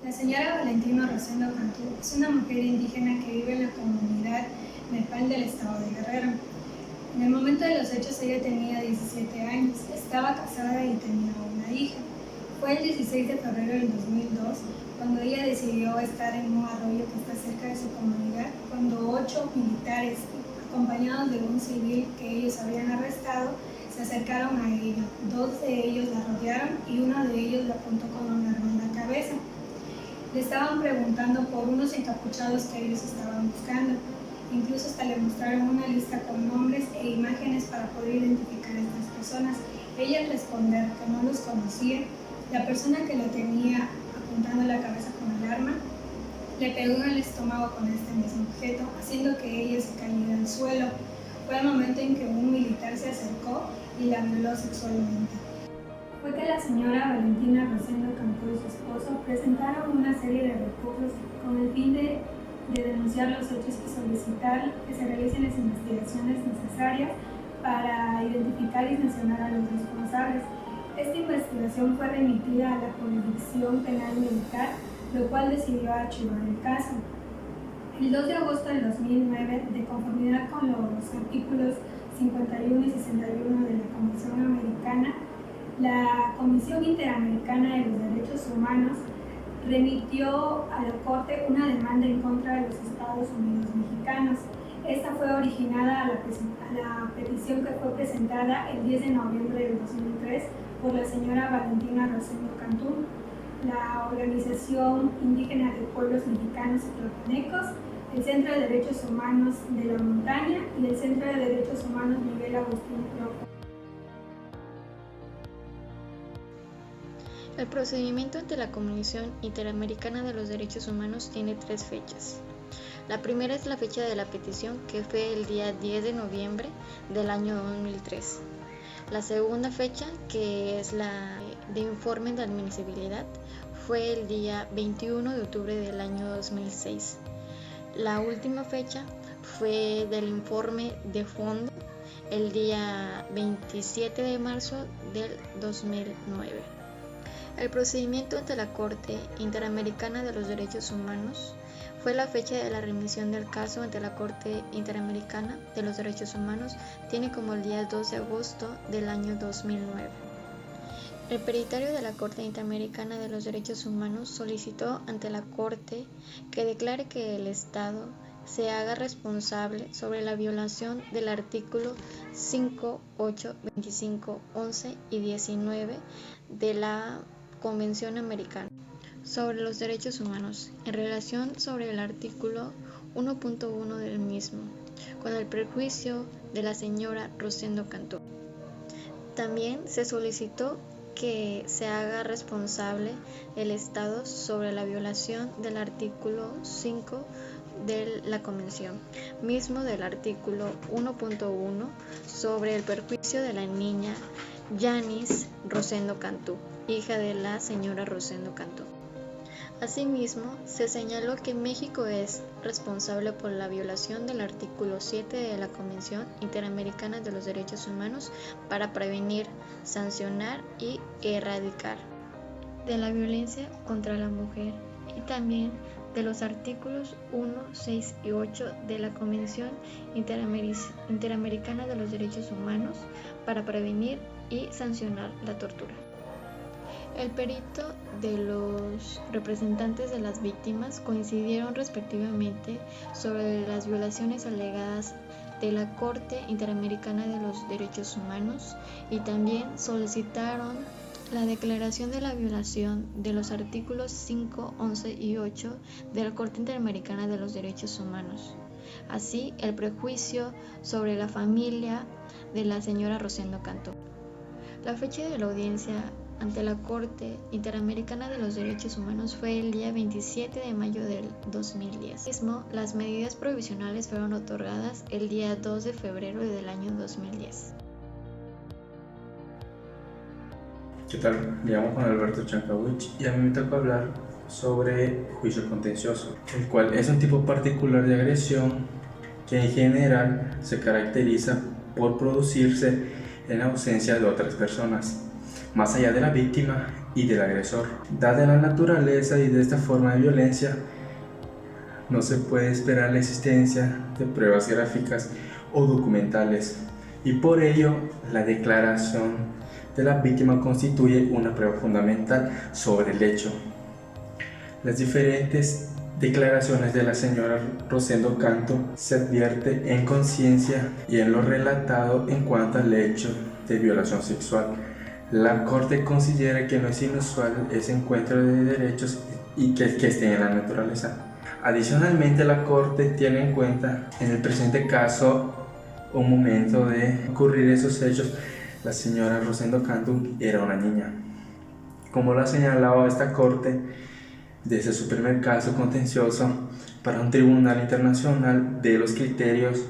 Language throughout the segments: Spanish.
La señora Valentina Rosendo Cantú es una mujer indígena que vive en la comunidad Nepal del estado de Guerrero. En el momento de los hechos ella tenía 17 años, estaba casada y tenía una hija. Fue el 16 de febrero del 2002 cuando ella decidió estar en un arroyo que está cerca de su comunidad, cuando 8 militares, acompañados de un civil que ellos habían arrestado, se acercaron a ella. 2 de ellos la rodearon y uno de ellos la apuntó con un arma en la cabeza. Le estaban preguntando por unos encapuchados que ellos estaban buscando. Incluso hasta le mostraron una lista con nombres e imágenes para poder identificar a estas personas. Ella al responder que no los conocía, la persona que la tenía apuntando la cabeza con el arma le pegó en el estómago con este mismo objeto, haciendo que ella se cayera al suelo. Fue el momento en que un militar se acercó y la violó sexualmente. Fue que la señora Valentina Rosendo Cantú y su esposo presentaron una serie de recursos con el fin de denunciar los hechos y solicitar que se realicen las investigaciones necesarias para identificar y sancionar a los responsables. Esta investigación fue remitida a la Jurisdicción Penal Militar, lo cual decidió archivar el caso. El 2 de agosto del 2009, de conformidad con los artículos 51 y 61 de la Convención Americana, la Comisión Interamericana de los Derechos Humanos remitió a la Corte una demanda en contra de los Estados Unidos mexicanos. Esta fue originada a la petición que fue presentada el 10 de noviembre del 2003 por la señora Valentina Rosendo Cantú, la Organización Indígena de Pueblos Mexicanos y Tlaxcaltecas, el Centro de Derechos Humanos de la Montaña y el Centro de Derechos Humanos Miguel Agustín Rojo. El procedimiento ante la Comisión Interamericana de los Derechos Humanos tiene 3 fechas. La primera es la fecha de la petición, que fue el día 10 de noviembre del año 2003. La segunda fecha, que es la de informe de admisibilidad, fue el día 21 de octubre del año 2006. La última fecha fue del informe de fondo, el día 27 de marzo del 2009. El procedimiento ante la Corte Interamericana de los Derechos Humanos fue la fecha de la remisión del caso ante la Corte Interamericana de los Derechos Humanos, tiene como el día 2 de agosto del año 2009. El peritario de la Corte Interamericana de los Derechos Humanos solicitó ante la Corte que declare que el Estado se haga responsable sobre la violación del artículo 5, 8, 25, 11 y 19 de la Convención Americana sobre los Derechos Humanos en relación sobre el artículo 1.1 del mismo, con el perjuicio de la señora Rosendo Cantú. También se solicitó que se haga responsable el Estado sobre la violación del artículo 5 de la Convención, mismo del artículo 1.1 sobre el perjuicio de la niña Yanis Rosendo Cantú, hija de la señora Rosendo Cantú. Asimismo, se señaló que México es responsable por la violación del artículo 7 de la Convención Interamericana de los Derechos Humanos para prevenir, sancionar y erradicar de la violencia contra la mujer y también de los artículos 1, 6 y 8 de la Convención Interamericana de los Derechos Humanos para prevenir y sancionar la tortura. El perito de los representantes de las víctimas coincidieron respectivamente sobre las violaciones alegadas de la Corte Interamericana de los Derechos Humanos y también solicitaron la declaración de la violación de los artículos 5, 11 y 8 de la Corte Interamericana de los Derechos Humanos. Así, el prejuicio sobre la familia de la señora Rosendo Cantú. La fecha de la audiencia ante la Corte Interamericana de los Derechos Humanos fue el día 27 de mayo del 2010. Asimismo, las medidas provisionales fueron otorgadas el día 2 de febrero del año 2010. ¿Qué tal? Me llamo Juan Alberto Chancawich y a mí me toca hablar sobre juicio contencioso, el cual es un tipo particular de agresión que en general se caracteriza por producirse en ausencia de otras personas. más allá de la víctima y del agresor. Dada la naturaleza y de esta forma de violencia, no se puede esperar la existencia de pruebas gráficas o documentales, y por ello la declaración de la víctima constituye una prueba fundamental sobre el hecho. Las diferentes declaraciones de la señora Rosendo Canto se advierte en conciencia y en lo relatado en cuanto al hecho de violación sexual. La Corte considera que no es inusual ese encuentro de derechos y que estén en la naturaleza. Adicionalmente, la Corte tiene en cuenta en el presente caso un momento de ocurrir esos hechos. La señora Rosendo Canto era una niña. Como lo ha señalado esta Corte, desde su primer caso contencioso para un tribunal internacional, de los criterios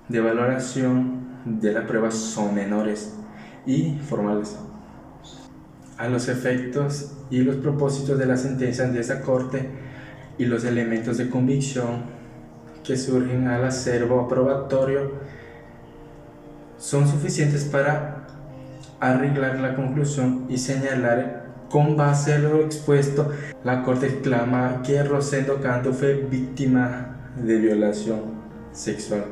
de valoración de la prueba son menores y formales. A los efectos y los propósitos de las sentencias de esta Corte y los elementos de convicción que surgen al acervo aprobatorio son suficientes para arreglar la conclusión y señalar con base a lo expuesto. La Corte exclama que Rosendo Canto fue víctima de violación sexual,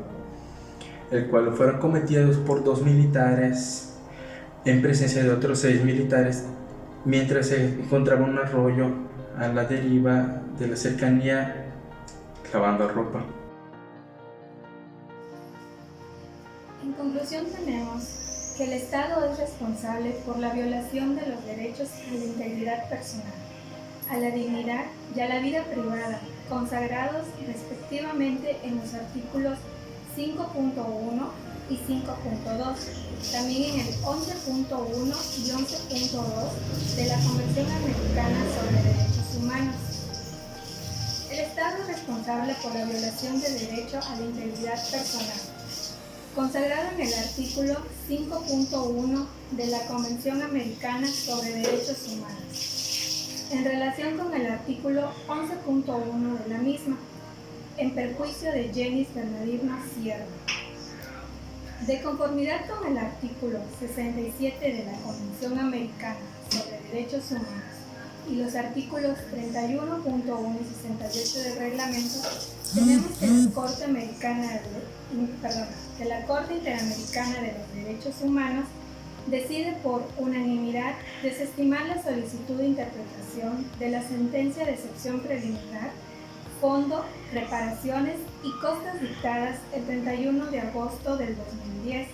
el cual fueron cometidos por 2 militares en presencia de otros 6 militares mientras se encontraba un arroyo a la deriva de la cercanía lavando ropa. En conclusión, tenemos que el Estado es responsable por la violación de los derechos a la integridad personal, a la dignidad y a la vida privada, consagrados respectivamente en los artículos 5.1 y 5.2, también en el 11.1 y 11.2 de la Convención Americana sobre Derechos Humanos. El Estado es responsable por la violación del derecho a la integridad personal, consagrado en el artículo 5.1 de la Convención Americana sobre Derechos Humanos, en relación con el artículo 11.1 de la misma, en perjuicio de Jenis Bernardino Sierra. De conformidad con el artículo 67 de la Convención Americana sobre Derechos Humanos y los artículos 31.1 y 68 del reglamento, tenemos que la Corte Interamericana de los Derechos Humanos decide por unanimidad desestimar la solicitud de interpretación de la sentencia de excepción preliminar, fondo, reparaciones y costas dictadas el 31 de agosto del 2010,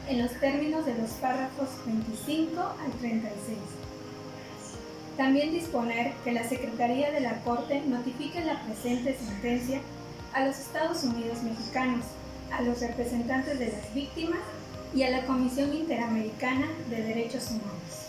en los términos de los párrafos 25 al 36. También disponer que la Secretaría de la Corte notifique la presente sentencia a los Estados Unidos mexicanos, a los representantes de las víctimas y a la Comisión Interamericana de Derechos Humanos.